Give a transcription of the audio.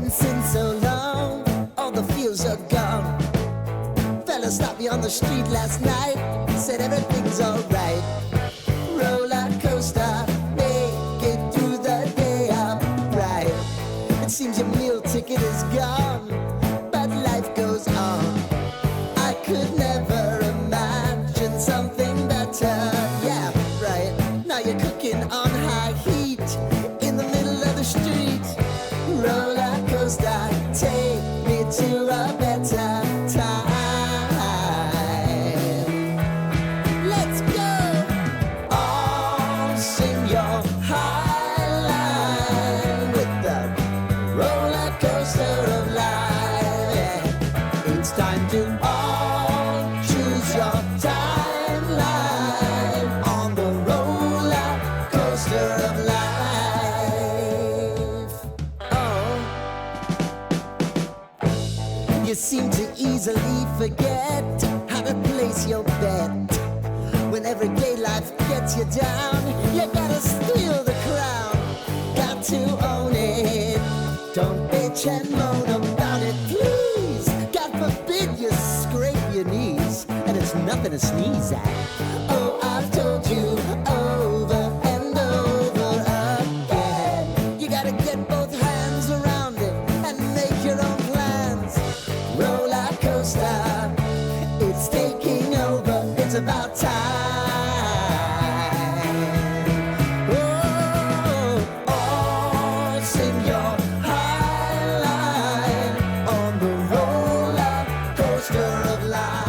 dancing so long, all the feels are gone. Fella stopped me on the street last night, said everything's alright. Roller coaster, make it through the day, I'm right. It seems your meal ticket is gone, but life goes on. I could never imagine something better. Yeah, right. Now you're cooking on high heat in the middle of the street. Roller coaster, take me to a better time. Let's go. All sing your high line with the roller coaster of life. Yeah. It's time to all choose your timeline on the roller coaster of life. Oh, you seem to easily forget how to place your bet. When everyday life gets you down, you gotta steal the crown. Got to own it. Don't bitch and moan about it, please. God forbid you scrape your knees, and it's nothing to sneeze at. Oh, I've told you over and over again. You gotta get both hands around it and make your own plans. Roller coaster, it's taking over. It's about time. Oh, all sing your high line on the roller coaster of life.